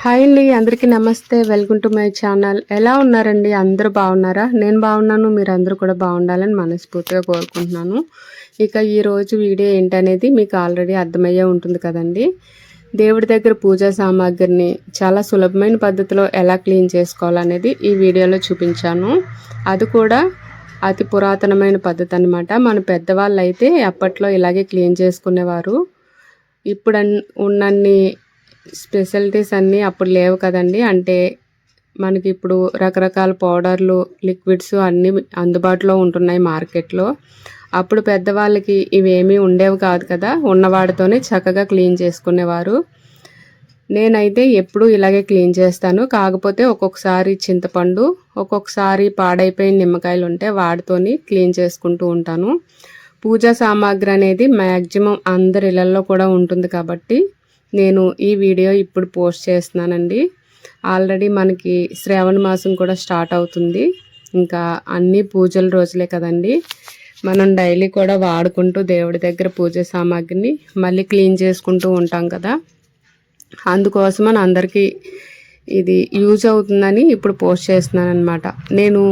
Hi అండి, అందరికీ నమస్తే. Welcome to my channel. ఎలా ఉన్నారండి? అందరూ బాగున్నారా? నేను బాగున్నాను. మీరు అందరూ కూడా బాగుండాలని మనస్ఫూర్తిగా కోరుకుంటున్నాను. ఇక ఈరోజు వీడియో ఏంటనేది మీకు ఆల్రెడీ అర్థమయ్యే ఉంటుంది కదండి. దేవుడి దగ్గర పూజా సామాగ్రిని చాలా సులభమైన పద్ధతిలో ఎలా క్లీన్ చేసుకోవాలనేది ఈ వీడియోలో చూపించాను. అది కూడా అతి పురాతనమైన పద్ధతి అనమాట. మన పెద్దవాళ్ళు అయితే అప్పట్లో ఇలాగే క్లీన్ చేసుకునేవారు. ఇప్పుడు ఉన్నన్ని స్పెషాలిటీస్ అన్నీ అప్పుడు లేవు కదండి. అంటే మనకి ఇప్పుడు రకరకాల పౌడర్లు, లిక్విడ్స్ అన్నీ అందుబాటులో ఉంటున్నాయి మార్కెట్లో. అప్పుడు పెద్దవాళ్ళకి ఇవేమీ ఉండేవి కాదు కదా. ఉన్నవాడితోనే చక్కగా క్లీన్ చేసుకునేవారు. నేనైతే ఎప్పుడు ఇలాగే క్లీన్ చేస్తాను. కాకపోతే ఒక్కొక్కసారి చింతపండు, ఒక్కొక్కసారి పాడైపోయిన నిమ్మకాయలు ఉంటే వాటితోని క్లీన్ చేసుకుంటూ ఉంటాను. పూజా సామాగ్రి అనేది మ్యాక్సిమం అందరి ఇళ్లలో కూడా ఉంటుంది కాబట్టి నేను ఈ వీడియో ఇప్పుడు పోస్ట్ చేస్తున్నానండి. ఆల్రెడీ మనకి శ్రావణ మాసం కూడా స్టార్ట్ అవుతుంది. ఇంకా అన్ని పూజల రోజులే కదండి. మనం డైలీ కూడా వాడుకుంటూ దేవుడి దగ్గర పూజ సామాగ్రిని మళ్ళీ క్లీన్ చేసుకుంటూ ఉంటాం కదా. అందుకోసమని అందరికీ ఇది యూజ్ అవుతుందని ఇప్పుడు పోస్ట్ చేస్తున్నాను అనమాట. నేను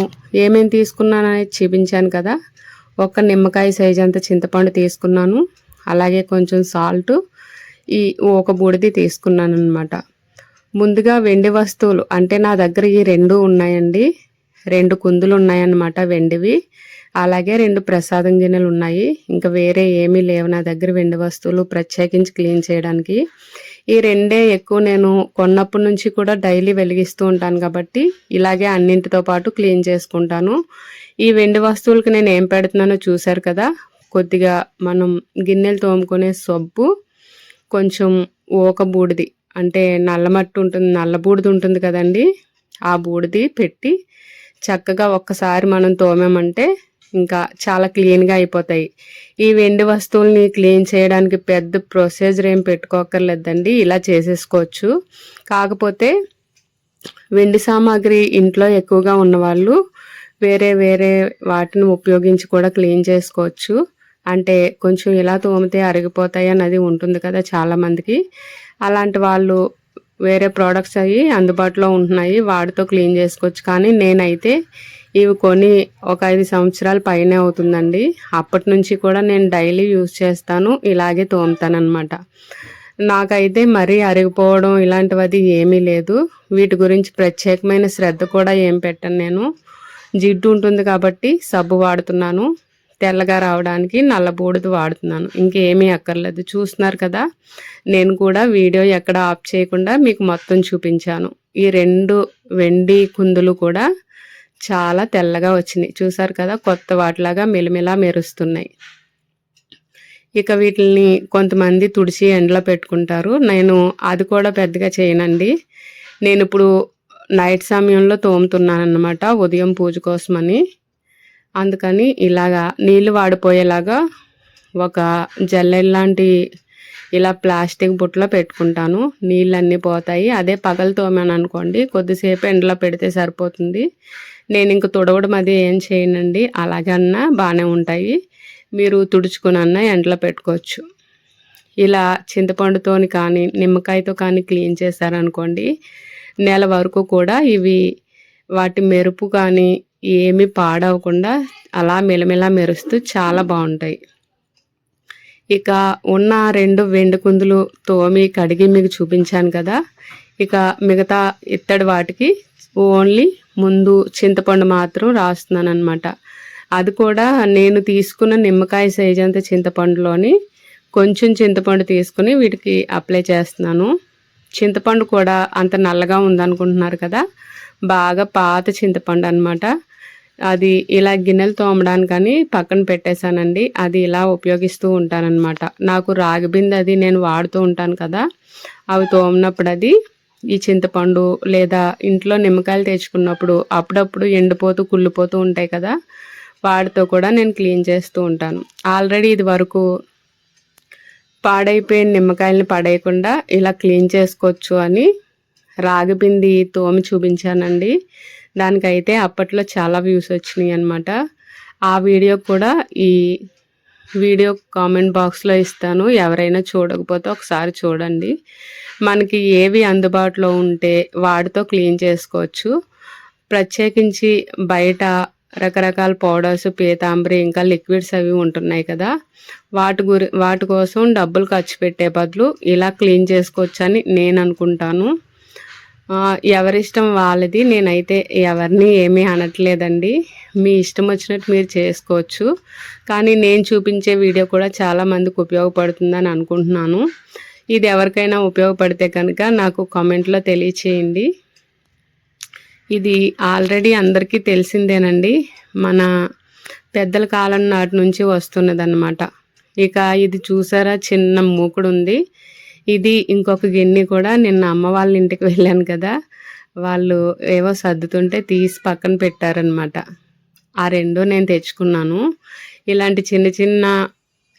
ఏమేమి తీసుకున్నాననేది చూపించాను కదా. ఒక నిమ్మకాయ సైజ్ అంత చింతపండు తీసుకున్నాను. అలాగే కొంచెం సాల్ట్, ఈ ఒక బూడిది తీసుకున్నాను అనమాట. ముందుగా వెండి వస్తువులు అంటే నా దగ్గర ఈ రెండు ఉన్నాయండి. 2 కుందులు ఉన్నాయన్నమాట వెండివి. అలాగే 2 ప్రసాదం గిన్నెలు ఉన్నాయి. ఇంకా వేరే ఏమీ లేవు నా దగ్గర వెండి వస్తువులు ప్రత్యేకించి క్లీన్ చేయడానికి. ఈ రెండే ఎక్కువ నేను కొన్నప్పటి నుంచి కూడా డైలీ వెలిగిస్తూ ఉంటాను కాబట్టి ఇలాగే అన్నింటితో పాటు క్లీన్ చేసుకుంటాను. ఈ వెండి వస్తువులకి నేను ఏం పెడుతున్నానో చూశారు కదా. కొద్దిగా మనం గిన్నెలు తోముకునే సబ్బు, కొంచెం ఓక బూడిది అంటే నల్లమట్టి ఉంటుంది, నల్ల బూడిది ఉంటుంది కదండి. ఆ బూడిది పెట్టి చక్కగా ఒక్కసారి మనం తోమామంటే ఇంకా చాలా క్లీన్గా అయిపోతాయి. ఈ వెండి వస్తువుల్ని క్లీన్ చేయడానికి పెద్ద ప్రొసీజర్ ఏం పెట్టుకోకర్లేదండి, ఇలా చేసేసుకోవచ్చు. కాకపోతే వెండి సామాగ్రి ఇంట్లో ఎక్కువగా ఉన్నవాళ్ళు వేరే వేరే వాటిని ఉపయోగించి కూడా క్లీన్ చేసుకోవచ్చు. అంటే కొంచెం ఇలా తోమితే అరిగిపోతాయి అన్నది ఉంటుంది కదా చాలామందికి. అలాంటి వాళ్ళు వేరే ప్రోడక్ట్స్ అవి అందుబాటులో ఉంటున్నాయి, వాటితో క్లీన్ చేసుకోవచ్చు. కానీ నేనైతే ఇవి కొని ఒక 5 సంవత్సరాల పైనే అవుతుందండి. అప్పటి నుంచి కూడా నేను డైలీ యూజ్ చేస్తాను, ఇలాగే తోముతానమాట. నాకైతే మరీ అరిగిపోవడం ఇలాంటివది ఏమీ లేదు. వీటి గురించి ప్రత్యేకమైన శ్రద్ధ కూడా ఏం పెట్టను నేను. జిడ్డు ఉంటుంది కాబట్టి సబ్బు వాడుతున్నాను, తెల్లగా రావడానికి నల్ల బూడిద వాడుతున్నాను. ఇంకేమీ అక్కర్లేదు. చూస్తున్నారు కదా, నేను కూడా వీడియో ఎక్కడ ఆఫ్ చేయకుండా మీకు మొత్తం చూపించాను. ఈ 2 వెండి కుందులు కూడా చాలా తెల్లగా వచ్చినాయి. చూసారు కదా, కొత్త వాటిలాగా మెలిమెలా మెరుస్తున్నాయి. ఇక వీటిని కొంతమంది తుడిచి ఎండలో పెట్టుకుంటారు. నేను అది కూడా పెద్దగా చేయనండి. నేను ఇప్పుడు నైట్ సమయంలో తోముతున్నాను అన్నమాట, ఉదయం పూజ కోసమని. అందుకని ఇలాగా నీళ్ళు వాడిపోయేలాగా ఒక జల్లెల్లాంటి ఇలా ప్లాస్టిక్ బుట్టలో పెట్టుకుంటాను. నీళ్ళన్నీ పోతాయి. అదే పగలు తోమాను అనుకోండి, కొద్దిసేపు ఎండలో పెడితే సరిపోతుంది. నేను ఇంక తుడవడం అది ఏం చేయనండి. అలాగన్నా బాగానే ఉంటాయి. మీరు తుడుచుకునన్నా ఎండలో పెట్టుకోవచ్చు. ఇలా చింతపండుతోని కానీ నిమ్మకాయతో కానీ క్లీన్ చేశారనుకోండి, నెల వరకు కూడా ఇవి వాటి మెరుపు కానీ ఏమీ పాడవకుండా అలా మెలమెలా మెరుస్తూ చాలా బాగుంటాయి. ఇక ఉన్న 2 వెండి కుందులు తోమి కడిగి మీకు చూపించాను కదా. ఇక మిగతా ఇత్తడి వాటికి ఓన్లీ ముందు చింతపండు మాత్రం రాస్తున్నాను అనమాట. అది కూడా నేను తీసుకున్న నిమ్మకాయ సైజ్ అంత చింతపండులోని కొంచెం చింతపండు తీసుకుని వీటికి అప్లై చేస్తున్నాను. చింతపండు కూడా అంత నల్లగా ఉందనుకుంటున్నారు కదా, బాగా పాత చింతపండు అనమాట. అది ఇలా గిన్నెలు తోమడానికని పక్కన పెట్టేశానండి. అది ఇలా ఉపయోగిస్తూ ఉంటానన్నమాట. నాకు రాగి బిందె అది నేను వాడుతూ ఉంటాను కదా, అవి తోమినప్పుడు అది ఈ చింతపండు లేదా ఇంట్లో నిమ్మకాయలు తెచ్చుకున్నప్పుడు అప్పుడప్పుడు ఎండిపోతూ కుళ్ళిపోతూ ఉంటాయి కదా, వాటితో కూడా నేను క్లీన్ చేస్తూ ఉంటాను. ఆల్రెడీ ఇది వరకు పాడైపోయిన నిమ్మకాయలని పడేయకుండా ఇలా క్లీన్ చేసుకోవచ్చు అని రాగి బింది తోమి చూపించానండి. దానికైతే అప్పట్లో చాలా వ్యూస్ వచ్చినాయి అనమాట. ఆ వీడియో కూడా ఈ వీడియో కామెంట్ బాక్స్లో ఇస్తాను. ఎవరైనా చూడకపోతే ఒకసారి చూడండి. మనకి ఏవి అందుబాటులో ఉంటే వాటితో క్లీన్ చేసుకోవచ్చు. ప్రత్యేకించి బయట రకరకాల పౌడర్స్, పీతాంబరి ఇంకా లిక్విడ్స్ అవి ఉంటున్నాయి కదా, వాటి కోసం డబ్బులు ఖర్చు పెట్టే బదులు ఇలా క్లీన్ చేసుకోవచ్చని నేను అనుకుంటాను. ఎవరిష్టం వాళ్ళది. నేనైతే ఎవరిని ఏమీ అనట్లేదండి. మీ ఇష్టం వచ్చినట్టు మీరు చేసుకోవచ్చు. కానీ నేను చూపించే వీడియో కూడా చాలామందికి ఉపయోగపడుతుందని అనుకుంటున్నాను. ఇది ఎవరికైనా ఉపయోగపడితే కనుక నాకు కామెంట్లో తెలియచేయండి. ఇది ఆల్రెడీ అందరికీ తెలిసిందేనండి. మన పెద్దల కాలం నాటి నుంచి వస్తున్నదన్నమాట. ఇక ఇది చూసారా, చిన్న మూకుడు ఉంది. ఇది ఇంకొక గిన్నె కూడా నిన్న అమ్మ వాళ్ళ ఇంటికి వెళ్ళాను కదా, వాళ్ళు ఏవో సర్దుతుంటే తీసి పక్కన పెట్టారనమాట. ఆ రెండు నేను తెచ్చుకున్నాను. ఇలాంటి చిన్న చిన్న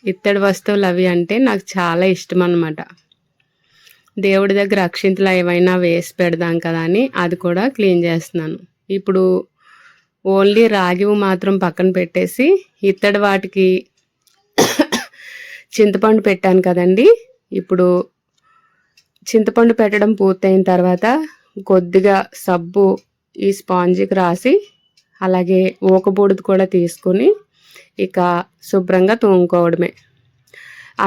ఇత్తడి వస్తువులు అవి అంటే నాకు చాలా ఇష్టం అన్నమాట. దేవుడి దగ్గర అక్షింతలు ఏవైనా వేసి పెడదాం కదా అని అది కూడా క్లీన్ చేస్తున్నాను. ఇప్పుడు ఓన్లీ రాగివి మాత్రం పక్కన పెట్టేసి ఇత్తడి వాటికి చింతపండు పెట్టాను కదండి. ఇప్పుడు చింతపండు పెట్టడం పూర్తయిన తర్వాత కొద్దిగా సబ్బు ఈ స్పాంజికి రాసి అలాగే ఊకబూడిది కూడా తీసుకుని ఇక శుభ్రంగా తోముకోవడమే.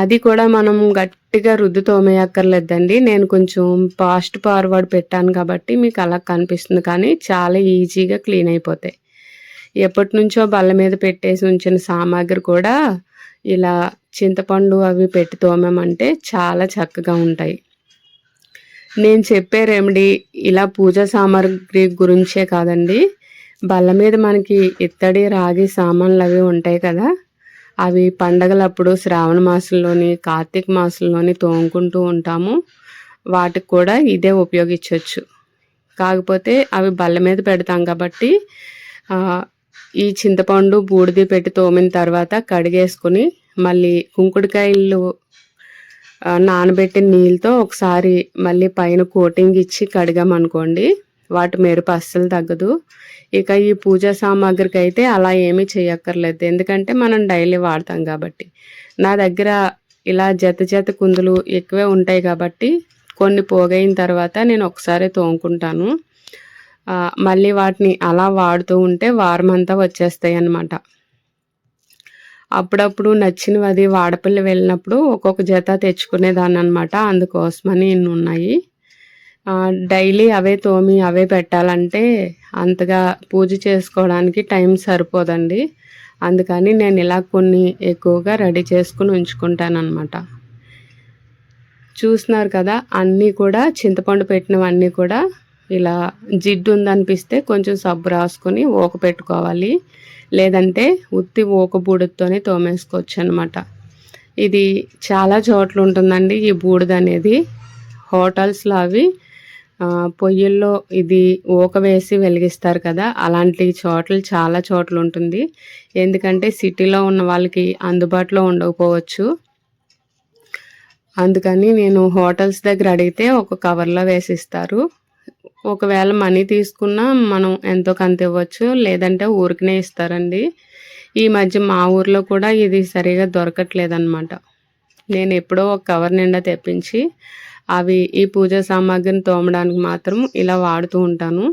అది కూడా మనం గట్టిగా రుద్దు తోమేయక్కర్లేదండి. నేను కొంచెం ఫాస్ట్ ఫార్వర్డ్ పెట్టాను కాబట్టి మీకు అలా కనిపిస్తుంది, కానీ చాలా ఈజీగా క్లీన్ అయిపోతాయి. ఎప్పటి నుంచో బల్ల మీద పెట్టేసి ఉంచిన సామాగ్రి కూడా ఇలా చింతపండు అవి పెట్టి తోమామంటే చాలా చక్కగా ఉంటాయి. నేను చెప్పే రెమెడీ ఇలా పూజా సామాగ్రి గురించే కాదండి. బల్ల మీద మనకి ఇత్తడి రాగి సామాన్లు అవి ఉంటాయి కదా, అవి పండగలప్పుడు శ్రావణ మాసంలోని కార్తీక మాసంలోని తోముకుంటూ ఉంటాము. వాటికి కూడా ఇదే ఉపయోగించవచ్చు. కాకపోతే అవి బల్ల మీద పెడతాం కాబట్టి ఈ చింతపండు బూడిది పెట్టి తోమిన తర్వాత కడిగేసుకుని మళ్ళీ కుంకుడుకాయలు నానబెట్టిన నీళ్ళతో ఒకసారి మళ్ళీ పైన కోటింగ్ ఇచ్చి కడిగామనుకోండి, వాటి మెరుపు అస్సలు తగ్గదు. ఇక ఈ పూజా సామాగ్రికి అయితే అలా ఏమీ చేయక్కర్లేదు, ఎందుకంటే మనం డైలీ వాడతాం కాబట్టి. నా దగ్గర ఇలా జత కుందులు ఎక్కువే ఉంటాయి కాబట్టి కొన్ని పోగైన తర్వాత నేను ఒకసారి తోముకుంటాను. మళ్ళీ వాటిని అలా వాడుతూ ఉంటే వారం అంతా వచ్చేస్తాయి అన్నమాట. అప్పుడప్పుడు నచ్చినవి అది వాడపల్లి వెళ్ళినప్పుడు ఒక్కొక్క జత తెచ్చుకునేదాన్ని అనమాట. అందుకోసమని ఇన్ని ఉన్నాయి. డైలీ అవే తోమి అవే పెట్టాలంటే అంతగా పూజ చేసుకోవడానికి టైం సరిపోదండి. అందుకని నేను ఇలా కొన్ని ఎక్కువగా రెడీ చేసుకుని ఉంచుకుంటాను అనమాట. చూస్తున్నారు కదా, అన్నీ కూడా చింతపండు పెట్టినవన్నీ కూడా ఇలా జిడ్డు ఉందనిపిస్తే కొంచెం సబ్బు రాసుకొని ఊక పెట్టుకోవాలి, లేదంటే ఉత్తి ఊక బూడిదతోనే తోమేసుకోవచ్చు అనమాట. ఇది చాలా చోట్ల ఉంటుందండి ఈ బూడిద అనేది. హోటల్స్లో అవి పొయ్యిల్లో ఇది ఊక వేసి వెలిగిస్తారు కదా, అలాంటి చోట్ల చాలా చోట్ల ఉంటుంది. ఎందుకంటే సిటీలో ఉన్న వాళ్ళకి అందుబాటులో ఉండకపోవచ్చు. అందుకని నేను హోటల్స్ దగ్గర అడిగితే ఒక కవర్లో వేసిస్తారు. ఒకవేళ మనీ తీసుకున్నా మనం ఎంతో కొంత ఇవ్వచ్చు, లేదంటే ఊరికనే ఇస్తారండి. ఈ మధ్య మా ఊర్లో కూడా ఇది సరిగా దొరకట్లేదన్నమాట. నేను ఎప్పుడో ఒక కవర్ నిండా తెప్పించి అవి ఈ పూజా సామాగ్రిని తోమడానికి మాత్రం ఇలా వాడుతూ ఉంటాను.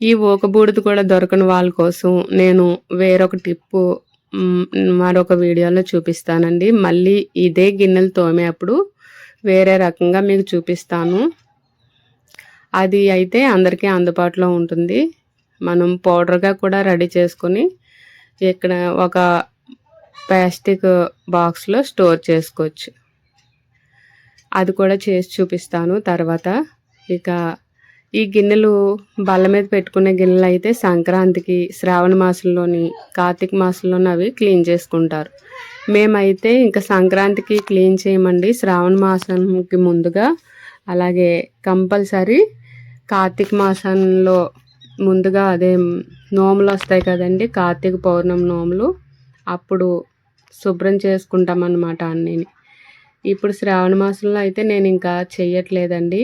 ఈ ఊకబూడిది కూడా దొరకని వాళ్ళ కోసం నేను వేరొక టిప్పు మరొక వీడియోలో చూపిస్తానండి. మళ్ళీ ఇదే గిన్నెలు తోమేప్పుడు వేరే రకంగా మీకు చూపిస్తాను. అది అయితే అందరికీ అందుబాటులో ఉంటుంది. మనం పౌడర్గా కూడా రెడీ చేసుకొని ఇక్కడ ఒక ప్లాస్టిక్ బాక్స్లో స్టోర్ చేసుకోవచ్చు. అది కూడా చేసి చూపిస్తాను తర్వాత. ఇక ఈ గిన్నెలు బల్ల మీద పెట్టుకునే గిన్నెలు అయితే సంక్రాంతికి, శ్రావణ మాసంలోని, కార్తీక మాసంలోని అవి క్లీన్ చేసుకుంటారు. మేమైతే ఇంకా సంక్రాంతికి క్లీన్ చేయమండి, శ్రావణ మాసానికి ముందుగా. అలాగే కంపల్సరీ కార్తీక మాసంలో ముందుగా అదే నోములు వస్తాయి కదండి, కార్తీక పౌర్ణమి నోములు, అప్పుడు శుభ్రం చేసుకుంటాం అన్నమాట అన్నీ. ఇప్పుడు శ్రావణ మాసంలో అయితే నేను ఇంకా చెయ్యట్లేదండి.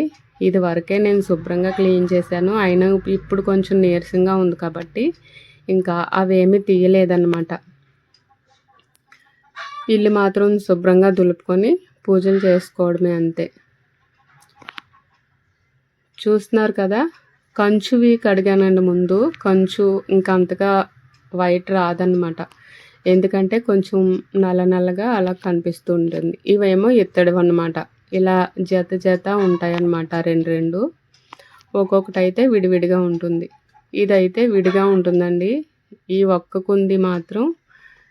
ఇది వరకే నేను శుభ్రంగా క్లీన్ చేశాను. అయినా ఇప్పుడు కొంచెం నీరసంగా ఉంది కాబట్టి ఇంకా అవేమీ తీయలేదన్నమాట. ఇల్లు మాత్రం శుభ్రంగా దులుపుకొని పూజలు చేసుకోవడమే అంతే. చూస్తున్నారు కదా, కంచువి కడిగానండి ముందు. కంచు ఇంకా అంతగా వైట్ రాదనమాట, ఎందుకంటే కొంచెం నల్ల నల్లగా అలా కనిపిస్తూ ఉంటుంది. ఇవేమో ఇత్తడివి అన్నమాట, ఇలా జత జత ఉంటాయన్నమాట, రెండు రెండు. ఒక్కొక్కటి అయితే విడివిడిగా ఉంటుంది. ఇదైతే విడిగా ఉంటుందండి. ఈ ఒక్క కుంది మాత్రం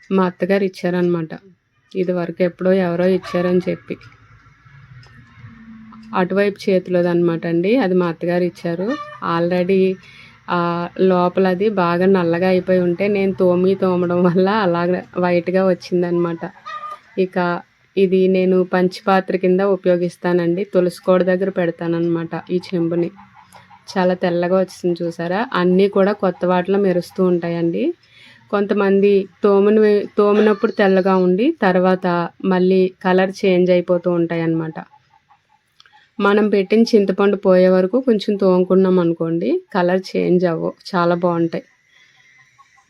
మా అత్తగారు ఇచ్చారనమాట. ఇది వరకు ఎప్పుడో ఎవరో ఇచ్చారని చెప్పి. అటువైపు చేతిలోది అనమాట అండి, అది మా అత్తగారు ఇచ్చారు. ఆల్రెడీ లోపల అది బాగా నల్లగా అయిపోయి ఉంటే నేను తోమడం వల్ల అలాగ వైట్గా వచ్చిందనమాట. ఇక ఇది నేను పంచపాత్ర కింద ఉపయోగిస్తానండి. తులసికోడ దగ్గర పెడతానమాట ఈ చెంబుని. చాలా తెల్లగా వచ్చింది చూసారా. అన్నీ కూడా కొత్త వాటిలో మెరుస్తూ ఉంటాయండి. కొంతమంది తోమినప్పుడు తెల్లగా ఉండి తర్వాత మళ్ళీ కలర్ చేంజ్ అయిపోతూ ఉంటాయి అన్నమాట. మనం పెట్టిన చింతపండు పోయే వరకు కొంచెం తోముకున్నాం అనుకోండి, కలర్ చేంజ్ అవ్వవు, చాలా బాగుంటాయి.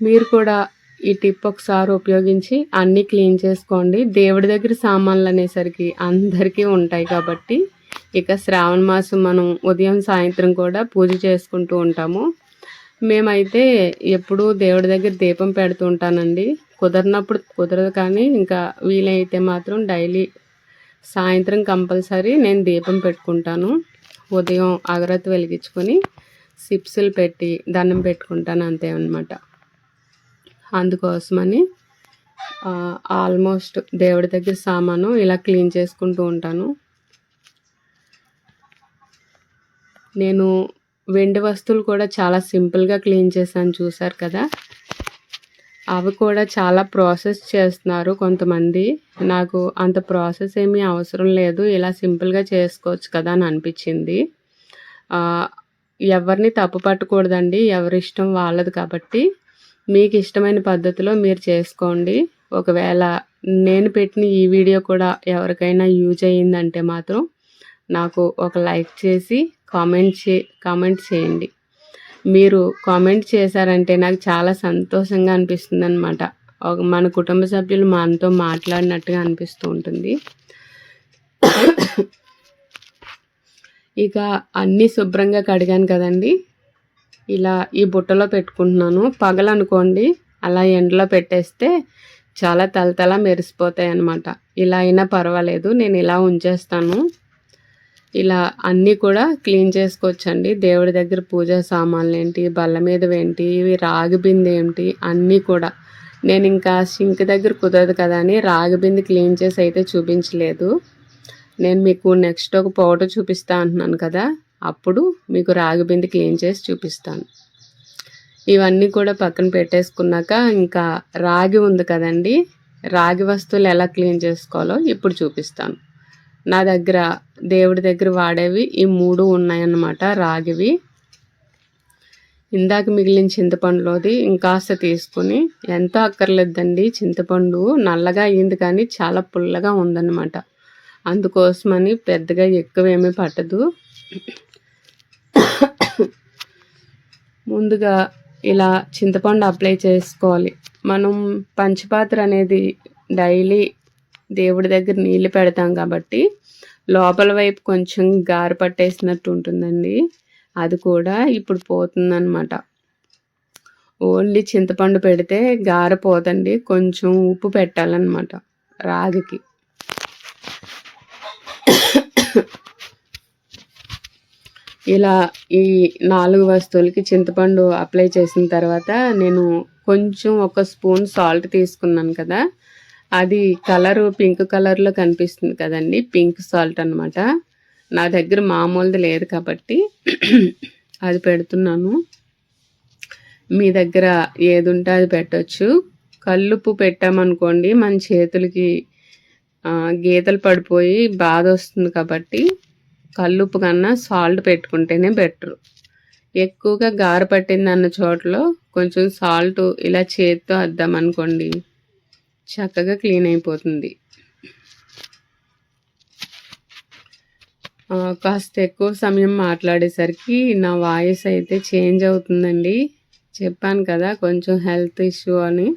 మీరు కూడా ఈ టిప్ ఒకసారి ఉపయోగించి అన్నీ క్లీన్ చేసుకోండి. దేవుడి దగ్గర సామాన్లు అనేసరికి అందరికీ ఉంటాయి కాబట్టి, ఇక శ్రావణ మాసం మనం ఉదయం సాయంత్రం కూడా పూజ చేసుకుంటూ ఉంటాము. మేమైతే ఎప్పుడూ దేవుడి దగ్గర దీపం పెడుతూ ఉంటానండి. కుదరనప్పుడు కుదరదు, కానీ ఇంకా వీలైతే మాత్రం డైలీ సాయంత్రం కంపల్సరీ నేను దీపం పెట్టుకుంటాను. ఉదయం అగరత్తి వెలిగించుకొని సిప్సులు పెట్టి దండం పెట్టుకుంటాను అంతే అన్నమాట. అందుకోసమని ఆల్మోస్ట్ దేవుడి దగ్గర సామాను ఇలా క్లీన్ చేసుకుంటూ ఉంటాను. నేను వెండి వస్తువులు కూడా చాలా సింపుల్గా క్లీన్ చేశాను, చూసారు కదా. అవి కూడా చాలా ప్రాసెస్ చేస్తున్నారు కొంతమంది. నాకు అంత ప్రాసెస్ ఏమీ అవసరం లేదు, ఇలా సింపుల్గా చేసుకోవచ్చు కదా అని అనిపించింది. ఎవరిని తప్పు పట్టకూడదండి, ఎవరిష్టం వాళ్ళది కాబట్టి మీకు ఇష్టమైన పద్ధతిలో మీరు చేసుకోండి. ఒకవేళ నేను పెట్టిన ఈ వీడియో కూడా ఎవరికైనా యూజ్ అయ్యిందంటే మాత్రం నాకు ఒక లైక్ చేసి కామెంట్ చేయండి. మీరు కామెంట్ చేశారంటే నాకు చాలా సంతోషంగా అనిపిస్తుంది అనమాట. మన కుటుంబ సభ్యులు మనతో మాట్లాడినట్టుగా అనిపిస్తూ ఉంటుంది. ఇక అన్నీ శుభ్రంగా కడిగాను కదండి, ఇలా ఈ బుట్టలో పెట్టుకుంటున్నాను. పగలనుకోండి అలా ఎండలో పెట్టేస్తే చాలా తలతల మెరిసిపోతాయి అన్నమాట. ఇలా అయినా పర్వాలేదు, నేను ఇలా ఉంచేస్తాను. ఇలా అన్నీ కూడా క్లీన్ చేసుకోవచ్చండి. దేవుడి దగ్గర పూజా సామాన్లు ఏంటి, బల్ల మీదవేంటి, ఇవి రాగి బిందె ఏంటి, అన్నీ కూడా. నేను ఇంకా సింక్ దగ్గర కుదరదు కదా అని రాగి బిందె క్లీన్ చేసి అయితే చూపించలేదు. నేను మీకు నెక్స్ట్ ఒక ఫోటో చూపిస్తా అంటున్నాను కదా, అప్పుడు మీకు రాగి బిందె క్లీన్ చేసి చూపిస్తాను. ఇవన్నీ కూడా పక్కన పెట్టేసుకున్నాక ఇంకా రాగి ఉంది కదండి, రాగి వస్తువులు ఎలా క్లీన్ చేసుకోవాలో ఇప్పుడు చూపిస్తాను. నా దగ్గర దేవుడి దగ్గర వాడేవి ఈ 3 ఉన్నాయన్నమాట, రాగివి. ఇందాక మిగిలిన చింతపండులోది ఇంకాస్త తీసుకుని, ఎంతో అక్కర్లేదండి, చింతపండు నల్లగా అయ్యింది కానీ చాలా పుల్లగా ఉందన్నమాట. అందుకోసమని పెద్దగా ఎక్కువేమీ పట్టదు. ముందుగా ఇలా చింతపండు అప్లై చేసుకోవాలి. మనం పంచపాత్ర అనేది డైలీ దేవుడి దగ్గర నీళ్ళు పెడతాం కాబట్టి లోపల వైపు కొంచెం గారు పట్టేసినట్టు ఉంటుందండి, అది కూడా ఇప్పుడు పోతుందన్నమాట. ఓన్లీ చింతపండు పెడితే గారిపోదండి, కొంచెం ఉప్పు పెట్టాలన్నమాట రాగికి. ఇలా ఈ 4 వస్తువులకి చింతపండు అప్లై చేసిన తర్వాత నేను కొంచెం ఒక స్పూన్ సాల్ట్ తీసుకున్నాను కదా, అది కలరు పింక్ కలర్లో కనిపిస్తుంది కదండి, పింక్ సాల్ట్ అనమాట. నా దగ్గర మామూలుది లేదు కాబట్టి అది పెడుతున్నాను. మీ దగ్గర ఏది ఉంటే అది పెట్టచ్చు. కల్లుప్పు పెట్టామనుకోండి మన చేతులకి గీతలు పడిపోయి బాధ వస్తుంది కాబట్టి కల్లుప్పు కన్నా సాల్ట్ పెట్టుకుంటేనే బెటరు. ఎక్కువగా గారు పట్టింది అన్న చోట్ల కొంచెం సాల్ట్ ఇలా చేతితో అద్దామనుకోండి చక్కగా క్లీన్ అయిపోతుంది. కాస్త ఎక్కువ సమయం మాట్లాడేసరికి నా వాయిస్ అయితే చేంజ్ అవుతుందండి. చెప్పాను కదా కొంచెం హెల్త్ ఇష్యూ అని.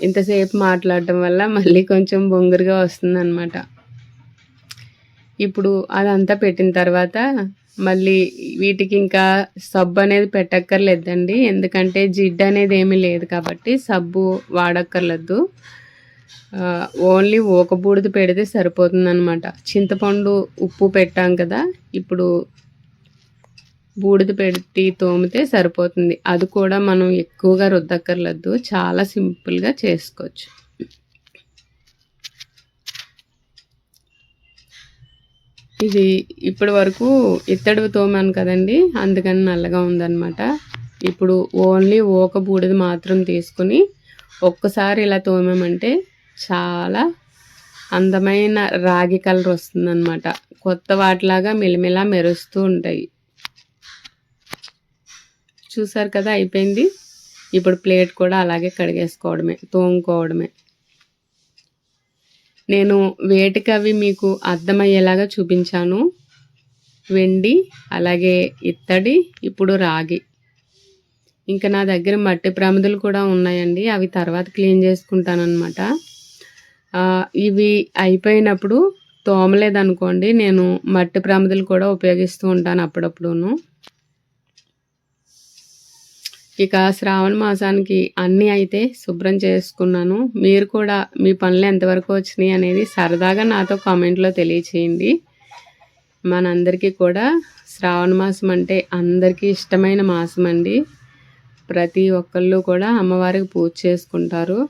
ఇంతసేపు మాట్లాడటం వల్ల మళ్ళీ కొంచెం బొంగురుగా వస్తుందన్నమాట. ఇప్పుడు అదంతా పెట్టిన తర్వాత మళ్ళీ వీటికి ఇంకా సబ్బు అనేది పెట్టక్కర్లేదండి, ఎందుకంటే జిడ్డు అనేది ఏమీ లేదు కాబట్టి సబ్బు వాడక్కర్లేదు. ఓన్లీ ఒక బూడిద పెడితే సరిపోతుందన్నమాట. చింతపండు ఉప్పు పెట్టాం కదా, ఇప్పుడు బూడిద పెట్టి తోమితే సరిపోతుంది. అది కూడా మనం ఎక్కువగా రుద్దక్కర్లేదు, చాలా సింపుల్గా చేసుకోవచ్చు. ఇది ఇప్పటి వరకు ఇత్తడి తోమాను కదండి, అందుకని నల్లగా ఉందన్నమాట. ఇప్పుడు ఓన్లీ ఒక బూడిద మాత్రం తీసుకుని ఒక్కసారి ఇలా తోమామంటే చాలా అందమైన రాగి కలర్ వస్తుందన్నమాట. కొత్త వాటిలాగా మెలిమెలా మెరుస్తూ ఉంటాయి. చూసారు కదా, అయిపోయింది. ఇప్పుడు ప్లేట్ కూడా అలాగే కడిగేసుకోవడమే, తోముకోవడమే. నేను వేటికి అవి మీకు అర్థమయ్యేలాగా చూపించాను. వెండి, అలాగే ఇత్తడి, ఇప్పుడు రాగి. ఇంకా నా దగ్గర మట్టి ప్రమిదలు కూడా ఉన్నాయండి, అవి తర్వాత క్లీన్ చేసుకుంటానన్నమాట. ఇవి అయిపోయినప్పుడు తోమలేదనుకోండి, నేను మట్టి ప్రమిదలు కూడా ఉపయోగిస్తూ ఉంటాను అప్పుడప్పుడును. ఇక శ్రావణ మాసానికి అన్నీ అయితే శుభ్రం చేసుకున్నాను. మీరు కూడా మీ పనులు ఎంతవరకు వచ్చినాయి అనేది సరదాగా నాతో కామెంట్లో తెలియచేయండి. మనందరికీ కూడా శ్రావణ మాసం అంటే అందరికీ ఇష్టమైన మాసం అండి. ప్రతి ఒక్కళ్ళు కూడా అమ్మవారికి పూజ చేసుకుంటారు.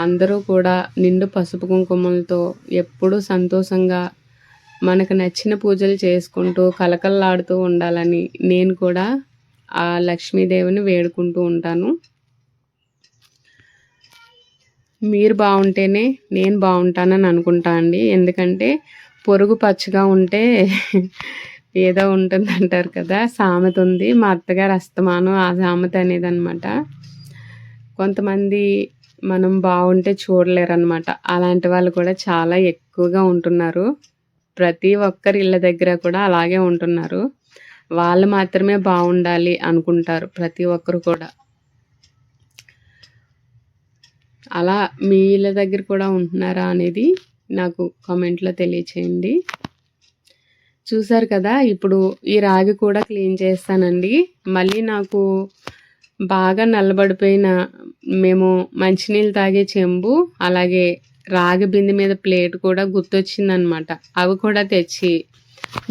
అందరూ కూడా నిండు పసుపు కుంకుమలతో ఎప్పుడూ సంతోషంగా మనకు నచ్చిన పూజలు చేసుకుంటూ కలకల్లాడుతూ ఉండాలని నేను కూడా ఆ లక్ష్మీదేవిని వేడుకుంటూ ఉంటాను. మీరు బాగుంటేనే నేను బాగుంటానని అనుకుంటా అండి, ఎందుకంటే పొరుగు పచ్చగా ఉంటే ఏదో ఉంటుంది అంటారు కదా, సామెత ఉంది. మా అత్తగారు అస్తమానం ఆ సామెత అనేది అనమాట. కొంతమంది మనం బాగుంటే చూడలేరు అనమాట, అలాంటి వాళ్ళు కూడా చాలా ఎక్కువగా ఉంటున్నారు. ప్రతి ఒక్కరి ఇళ్ళ దగ్గర కూడా అలాగే ఉంటున్నారు. వాళ్ళు మాత్రమే బాగుండాలి అనుకుంటారు ప్రతి ఒక్కరు కూడా. అలా మీ ఇళ్ళ దగ్గర కూడా ఉంటున్నారా అనేది నాకు కామెంట్లో తెలియచేయండి. చూసారు కదా, ఇప్పుడు ఈ రాగి కూడా క్లీన్ చేస్తానండి. మళ్ళీ నాకు బాగా నల్లబడిపోయిన మేము మంచినీళ్ళు తాగే చెంబు, అలాగే రాగి బిందె మీద ప్లేట్ కూడా గుర్తొచ్చిందనమాట. అవి కూడా తెచ్చి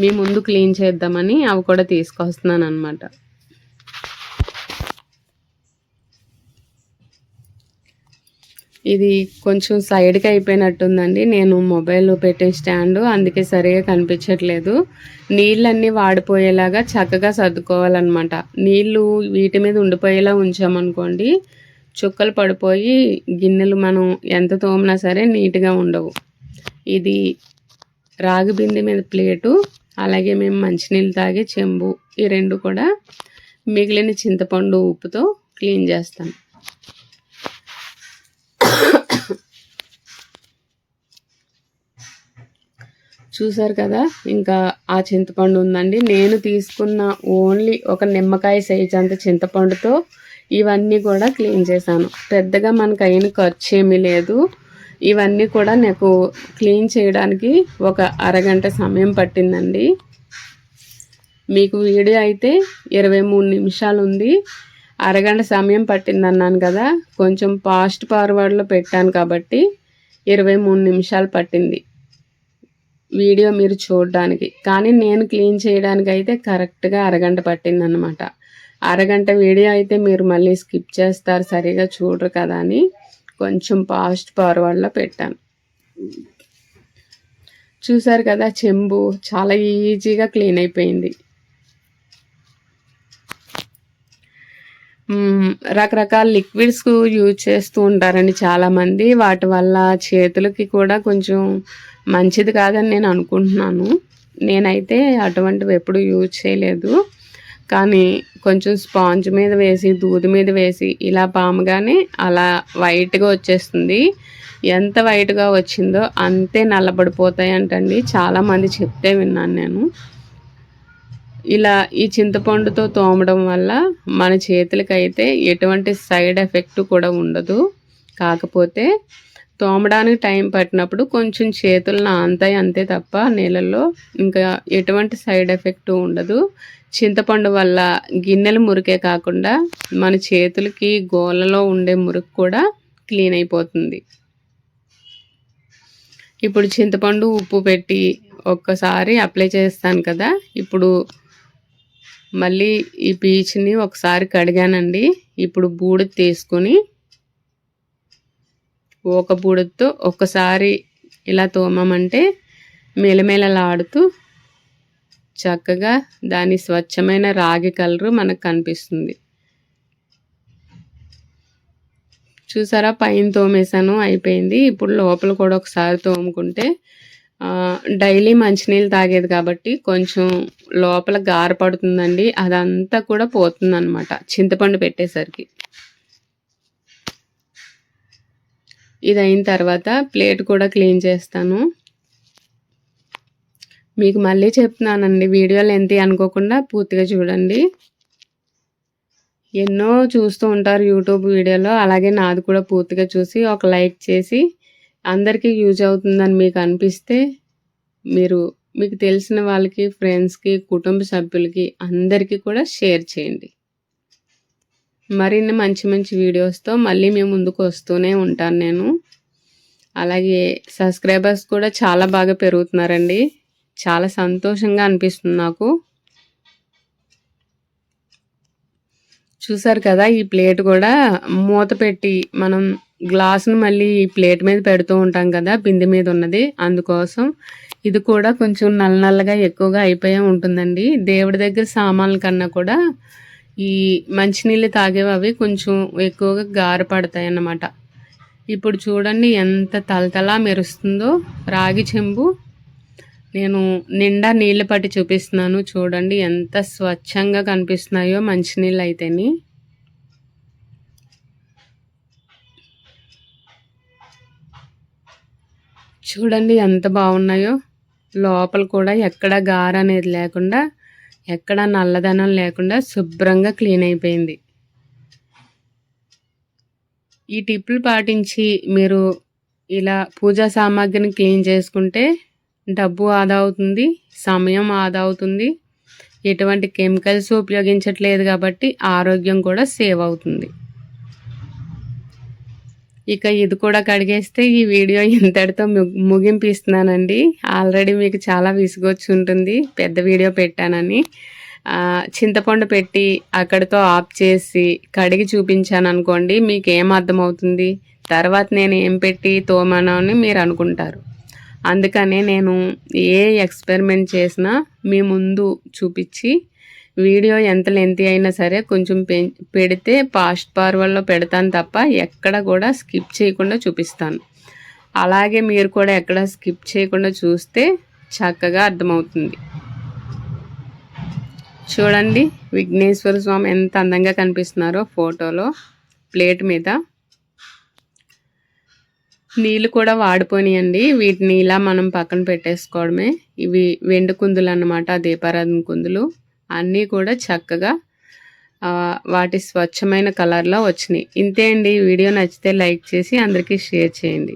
మీ ముందు క్లీన్ చేద్దామని అవి కూడా తీసుకొస్తున్నాను అనమాట. ఇది కొంచెం సైడ్కి అయిపోయినట్టుందండి, నేను మొబైల్ పెట్టిన స్టాండు, అందుకే సరిగా కనిపించట్లేదు. నీళ్ళన్నీ వాడిపోయేలాగా చక్కగా సర్దుకోవాలన్నమాట. నీళ్ళు వీటి మీద ఉండిపోయేలా ఉంచామనుకోండి, చుక్కలు పడిపోయి గిన్నెలు మనం ఎంత తోమినా సరే నీట్గా ఉండవు. ఇది రాగి బిందె మీద ప్లేటు, అలాగే మేము మంచినీళ్ళు తాగే చెంబు, ఈ రెండు కూడా మిగిలిన చింతపండు ఉప్పుతో క్లీన్ చేస్తాను. చూసారు కదా, ఇంకా ఆ చింతపండు ఉందండి. నేను తీసుకున్న ఓన్లీ ఒక నిమ్మకాయ సైజ్ అంత చింతపండుతో ఇవన్నీ కూడా క్లీన్ చేశాను. పెద్దగా మనకు అయిన ఖర్చు ఏమీ లేదు. ఇవన్నీ కూడా నాకు క్లీన్ చేయడానికి ఒక అరగంట సమయం పట్టిందండి. మీకు వీడియో అయితే 23 నిమిషాలు ఉంది, అరగంట సమయం పట్టిందన్నాను కదా, కొంచెం ఫాస్ట్ ఫార్వర్డ్లో పెట్టాను కాబట్టి 23 నిమిషాలు పట్టింది వీడియో మీరు చూడడానికి. కానీ నేను క్లీన్ చేయడానికి అయితే కరెక్ట్గా అరగంట పట్టిందన్నమాట. అరగంట వీడియో అయితే మీరు మళ్ళీ స్కిప్ చేస్తారు, సరిగా చూడరు కదా అని కొంచెం ఫాస్ట్ ఫార్వర్డ్లో పెట్టాను. చూసారు కదా, చెంబు చాలా ఈజీగా క్లీన్ అయిపోయింది. రకరకాల లిక్విడ్స్ యూజ్ చేస్తూ ఉంటారండి చాలామంది, వాటి వల్ల చేతులకి కూడా కొంచెం మంచిది కాదని నేను అనుకుంటున్నాను. నేనైతే అటువంటివి ఎప్పుడు యూజ్ చేయలేదు, కానీ కొంచెం స్పాంజ్ మీద వేసి దూది మీద వేసి ఇలా పామగానే అలా వైట్గా వచ్చేస్తుంది. ఎంత వైట్గా వచ్చిందో అంతే నల్లబడిపోతాయి అంటండి, చాలామంది చెప్తే విన్నాను నేను. ఇలా ఈ చింతపండుతో తోమడం వల్ల మన చేతులకైతే ఎటువంటి సైడ్ ఎఫెక్ట్ కూడా ఉండదు. కాకపోతే తోమడానికి టైం పట్టినప్పుడు కొంచెం చేతులు నానతాయి అంతే తప్ప నీళ్ళల్లో ఇంకా ఎటువంటి సైడ్ ఎఫెక్ట్ ఉండదు. చింతపండు వల్ల గిన్నెలు మురికే కాకుండా మన చేతులకి గోళ్ళలో ఉండే మురికి కూడా క్లీన్ అయిపోతుంది. ఇప్పుడు చింతపండు ఉప్పు పెట్టి ఒక్కసారి అప్లై చేస్తాను కదా. ఇప్పుడు మళ్ళీ ఈ పీచుని ఒకసారి కడిగానండి. ఇప్పుడు బూడిద తీసుకొని ఒక బూడిదతో ఒక్కసారి ఇలా తోమమంటే మెలమెలలాడుతూ చక్కగా దాని స్వచ్ఛమైన రాగి కలరు మనకు కనిపిస్తుంది. చూసారా, పైన తోమేసాను, అయిపోయింది. ఇప్పుడు లోపల కూడా ఒకసారి తోముకుంటే డైలీ మంచినీళ్ళు తాగేది కాబట్టి కొంచెం లోపల గార పడుతుందండి. అదంతా కూడా పోతుంది అనమాట చింతపండు పెట్టేసరికి. ఇది అయిన తర్వాత ప్లేట్ కూడా క్లీన్ చేస్తాను. మీకు మళ్ళీ చెప్తున్నానండి, వీడియోలు ఎంత అనుకోకుండా పూర్తిగా చూడండి. ఎన్నో చూస్తూ ఉంటారు యూట్యూబ్ వీడియోలో, అలాగే నాది కూడా పూర్తిగా చూసి ఒక లైక్ చేసి అందరికీ యూజ్ అవుతుందని మీకు అనిపిస్తే మీకు తెలిసిన వాళ్ళకి, ఫ్రెండ్స్కి, కుటుంబ సభ్యులకి అందరికీ కూడా షేర్ చేయండి. మరిన్ని మంచి మంచి వీడియోస్తో మళ్ళీ మీ ముందుకు వస్తూనే ఉంటాను నేను. అలాగే సబ్స్క్రైబర్స్ కూడా చాలా బాగా పెరుగుతున్నారండి. చాలా సంతోషంగా అనిపిస్తుంది నాకు. చూసారు కదా, ఈ ప్లేట్ కూడా మూత పెట్టి మనం గ్లాసును మళ్ళీ ఈ ప్లేట్ మీద పెడుతూ ఉంటాం కదా, బిందె మీద ఉన్నది. అందుకోసం ఇది కూడా కొంచెం నల్లగా ఎక్కువగా అయిపోయే ఉంటుందండి. దేవుడి దగ్గర సామాన్ల కన్నా కూడా ఈ మంచినీళ్ళు తాగేవి అవి కొంచెం ఎక్కువగా గారపడతాయి అన్నమాట. ఇప్పుడు చూడండి ఎంత తలతలా మెరుస్తుందో రాగి చెంబు. నేను నిండా నీళ్ళు పట్టి చూపిస్తున్నాను. చూడండి ఎంత స్వచ్ఛంగా కనిపిస్తున్నాయో మంచినీళ్ళు అయితేని. చూడండి ఎంత బాగున్నాయో. లోపల కూడా ఎక్కడ గార అనేది లేకుండా, ఎక్కడ నల్లదనం లేకుండా శుభ్రంగా క్లీన్ అయిపోయింది. ఈ టిప్పులు పాటించి మీరు ఇలా పూజా సామాగ్రిని క్లీన్ చేసుకుంటే డబ్బు ఆదా అవుతుంది, సమయం ఆదా అవుతుంది. ఎటువంటి కెమికల్స్ ఉపయోగించట్లేదు కాబట్టి ఆరోగ్యం కూడా సేవ్ అవుతుంది. ఇక ఇది కూడా కడిగేస్తే ఈ వీడియో ఇంతటితో ముగింపు ఇస్తున్నానండి. ఆల్రెడీ మీకు చాలా విసుగొచ్చి ఉంటుంది పెద్ద వీడియో పెట్టానని. చింతపండు పెట్టి అక్కడితో ఆఫ్ చేసి కడిగి చూపించాను అనుకోండి, మీకు ఏం అర్థమవుతుంది, తర్వాత నేను ఏం పెట్టి తోమాను అని మీరు అనుకుంటారు. అందుకనే నేను ఏ ఎక్స్పెరిమెంట్ చేసినా మీ ముందు చూపించి వీడియో ఎంత లెంతీ అయినా సరే కొంచెం పెడితే ఫాస్ట్ ఫార్వర్డ్లో పెడతాను తప్ప ఎక్కడ కూడా స్కిప్ చేయకుండా చూపిస్తాను. అలాగే మీరు కూడా ఎక్కడ స్కిప్ చేయకుండా చూస్తే చక్కగా అర్థమవుతుంది. చూడండి విఘ్నేశ్వర స్వామి ఎంత అందంగా కనిపిస్తున్నారో ఫోటోలో ప్లేట్ మీద. నీళ్ళు కూడా వాడిపోయినాయండి. వీటిని ఇలా మనం పక్కన పెట్టేసుకోవడమే. ఇవి వెండి కుందులు అన్నమాట, దీపారాధన కుందులు. అన్నీ కూడా చక్కగా వాటి స్వచ్ఛమైన కలర్లో వచ్చినాయి. ఇంతే అండి. వీడియో నచ్చితే లైక్ చేసి అందరికీ షేర్ చేయండి.